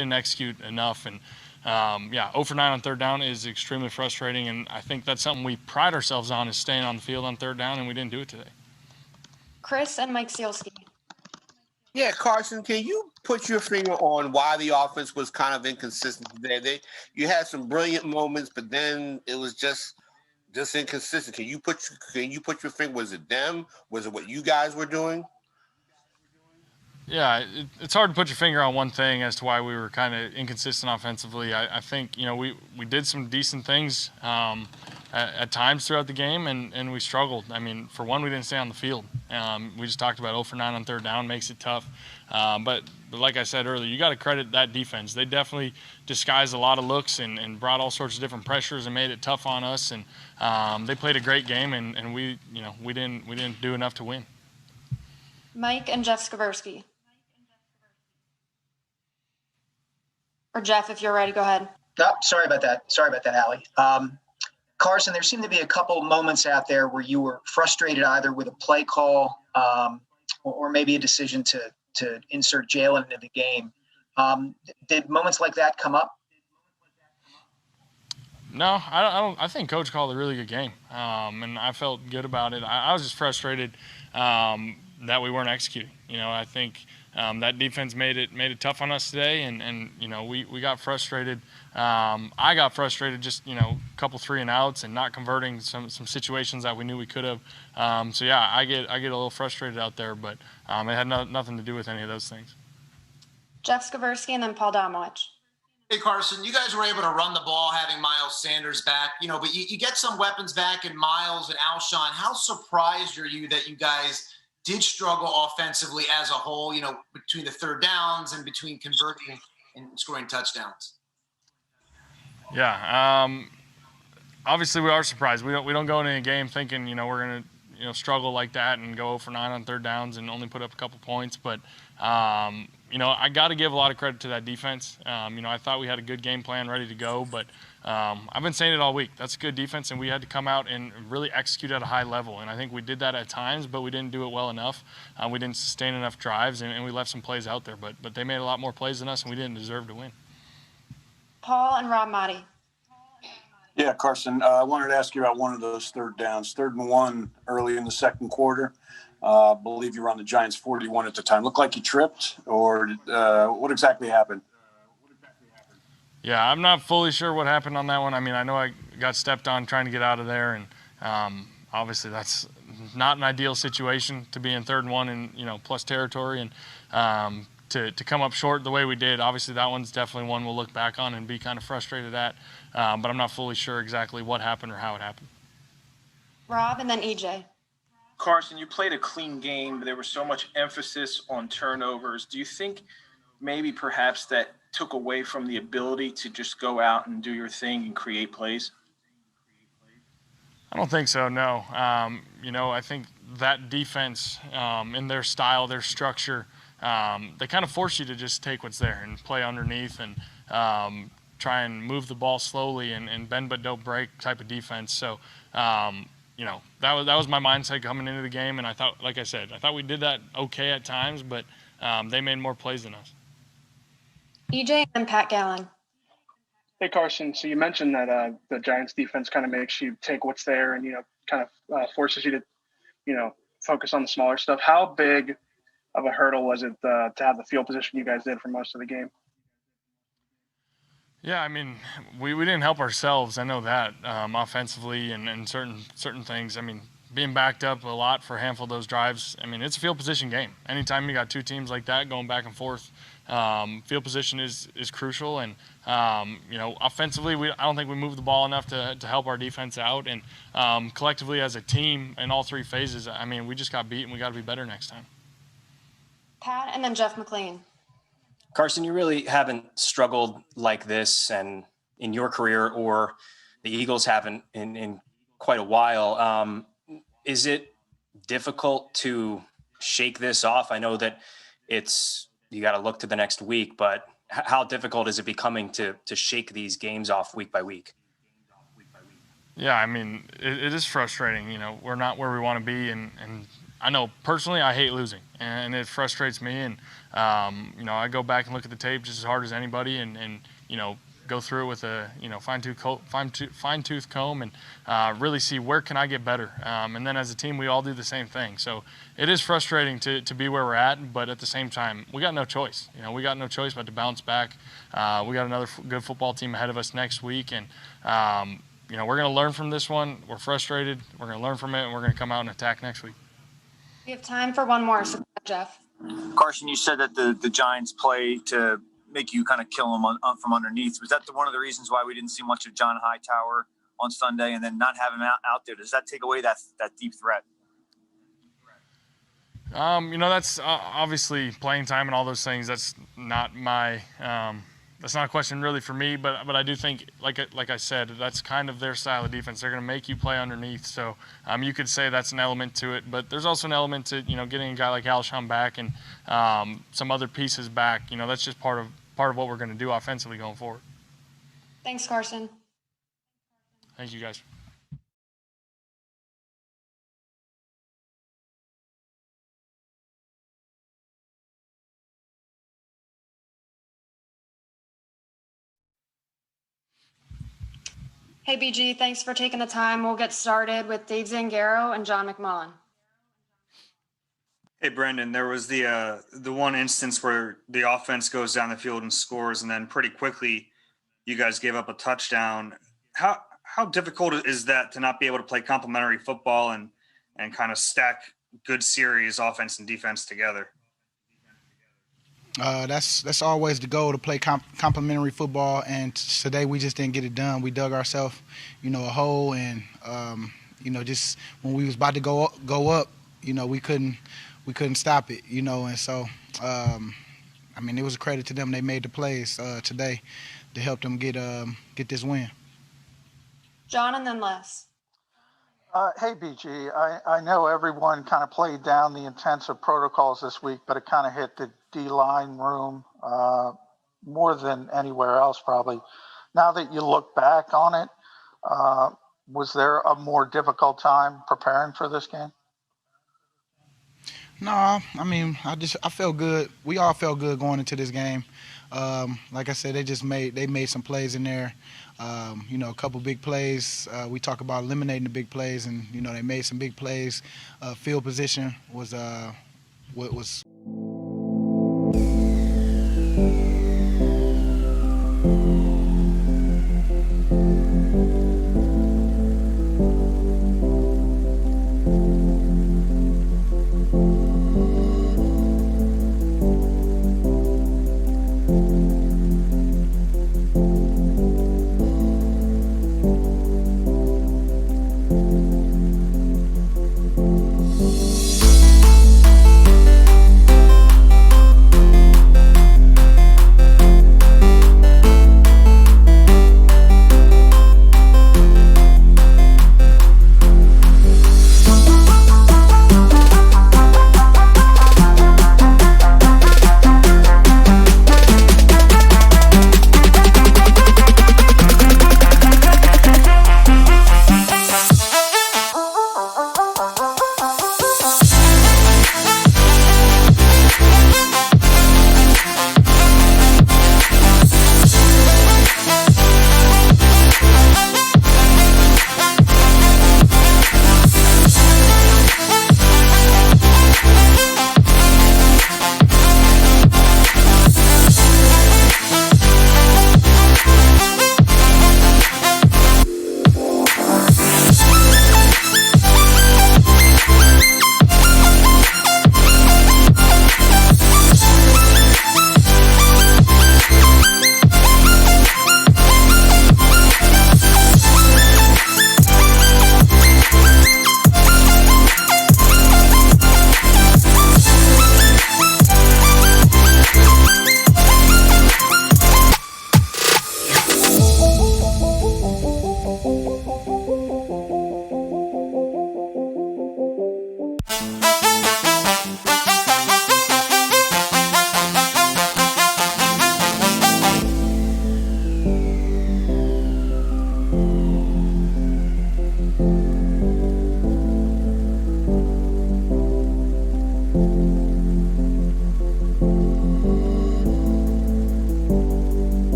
didn't execute enough. And yeah, 0 for 9 on third down is extremely frustrating, and I think that's something we pride ourselves on, is staying on the field on third down, and we didn't do it today. Chris and Mike Sealski. Yeah, Carson, can you put your finger on why the offense was kind of inconsistent today? You had some brilliant moments, but then it was just inconsistent. Can you put your finger? Was it them? Was it what you guys were doing? Yeah, it's hard to put your finger on one thing as to why we were kind of inconsistent offensively. I think, we did some decent things at times throughout the game, and we struggled. I mean, for one, we didn't stay on the field. We just talked about 0 for 9 on third down makes it tough. But like I said earlier, you got to credit that defense. They definitely disguised a lot of looks and brought all sorts of different pressures and made it tough on us. And they played a great game, and we didn't do enough to win. Mike and Jeff Skaversky. Or Jeff, if you're ready, go ahead. Oh, sorry about that, Allie. Carson, there seemed to be a couple moments out there where you were frustrated either with a play call or maybe a decision to insert Jalen into the game. Did moments like that come up? No, I don't. I think Coach called a really good game, and I felt good about it. I was just frustrated that we weren't executing. I think that defense made it tough on us today, and we got frustrated. I got frustrated just a couple 3-and-outs and not converting some situations that we knew we could have. So yeah, I get a little frustrated out there, but it had nothing to do with any of those things. Jeff Skaversky and then Paul Domowitch. Hey, Carson, you guys were able to run the ball having Miles Sanders back, but you get some weapons back in Miles and Alshon. How surprised are you that you guys did struggle offensively as a whole, between the third downs and between converting and scoring touchdowns? Yeah, obviously we are surprised. We don't go into a game thinking, we're going to, struggle like that and go 0 for 9 on third downs and only put up a couple points. But, I got to give a lot of credit to that defense. I thought we had a good game plan ready to go, but I've been saying it all week. That's a good defense, and we had to come out and really execute at a high level. And I think we did that at times, but we didn't do it well enough. We didn't sustain enough drives, and we left some plays out there. But they made a lot more plays than us, and we didn't deserve to win. Paul and Rob Motti. Yeah, Carson, I wanted to ask you about one of those third downs. 3rd and 1 early in the second quarter. I believe you were on the Giants 41 at the time. Looked like you tripped, or what exactly happened? Yeah, I'm not fully sure what happened on that one. I mean, I know I got stepped on trying to get out of there, and obviously that's not an ideal situation to be in 3rd and 1 and plus territory, and to come up short the way we did. Obviously, that one's definitely one we'll look back on and be kind of frustrated at, but I'm not fully sure exactly what happened or how it happened. Rob and then EJ. Carson, you played a clean game, but there was so much emphasis on turnovers. Do you think maybe perhaps that took away from the ability to just go out and do your thing and create plays? I don't think so, no. I think that defense, in their style, their structure, they kind of force you to just take what's there and play underneath and try and move the ball slowly and bend but don't break type of defense. So, that was my mindset coming into the game, and I thought, like I said, I thought we did that okay at times, but they made more plays than us. EJ and Pat Gallen. Hey, Carson, so you mentioned that the Giants defense kind of makes you take what's there and, kind of forces you to, focus on the smaller stuff. How big of a hurdle was it to have the field position you guys did for most of the game? Yeah, I mean, we didn't help ourselves. I know that offensively and certain things. I mean, being backed up a lot for a handful of those drives. I mean, it's a field position game. Anytime you got two teams like that going back and forth, field position is crucial. And offensively, I don't think we moved the ball enough to help our defense out. And collectively as a team in all 3 phases, I mean, we just got beat and we got to be better next time. Pat and then Jeff McLean. Carson, you really haven't struggled like this and in your career, or the Eagles haven't in quite a while. Is it difficult to shake this off? I know that you got to look to the next week, but how difficult is it becoming to shake these games off week by week? Yeah, I mean, it is frustrating. We're not where we want to be, and I know personally I hate losing, and it frustrates me. And I go back and look at the tape just as hard as anybody, and go through it with a fine-tooth comb and really see where can I get better. And then as a team, we all do the same thing. So it is frustrating to be where we're at, but at the same time, we got no choice. We got no choice but to bounce back. We got another good football team ahead of us next week, and we're going to learn from this one. We're frustrated. We're going to learn from it, and we're going to come out and attack next week. We have time for one more, so Jeff. Carson, you said that the Giants play to make you kind of kill them from underneath. Was that one of the reasons why we didn't see much of John Hightower on Sunday, and then not have him out there? Does that take away that deep threat? That's obviously playing time and all those things. That's not my that's not a question really for me, but I do think, like I said, that's kind of their style of defense. They're going to make you play underneath, so you could say that's an element to it. But there's also an element to getting a guy like Alshon back and some other pieces back. That's just part of what we're going to do offensively going forward. Thanks, Carson. Thank you, guys. Hey, BG, thanks for taking the time. We'll get started with Dave Zangaro and John McMullen. Hey, Brendan, there was the one instance where the offense goes down the field and scores, and then pretty quickly you guys gave up a touchdown. How difficult is that to not be able to play complementary football and kind of stack good series, offense and defense together? That's always the goal, to play complementary football, and today we just didn't get it done. We dug ourselves, a hole, and just when we was about to go up, we couldn't stop it, and so it was a credit to them. They made the plays today to help them get this win. John and then Les. Hey, BG, I know everyone kind of played down the intensive protocols this week, but it kind of hit the D-line room more than anywhere else probably. Now that you look back on it, was there a more difficult time preparing for this game? No, I felt good. We all felt good going into this game. Like I said, they made some plays in there. A couple big plays. We talk about eliminating the big plays, and they made some big plays. Field position was what was.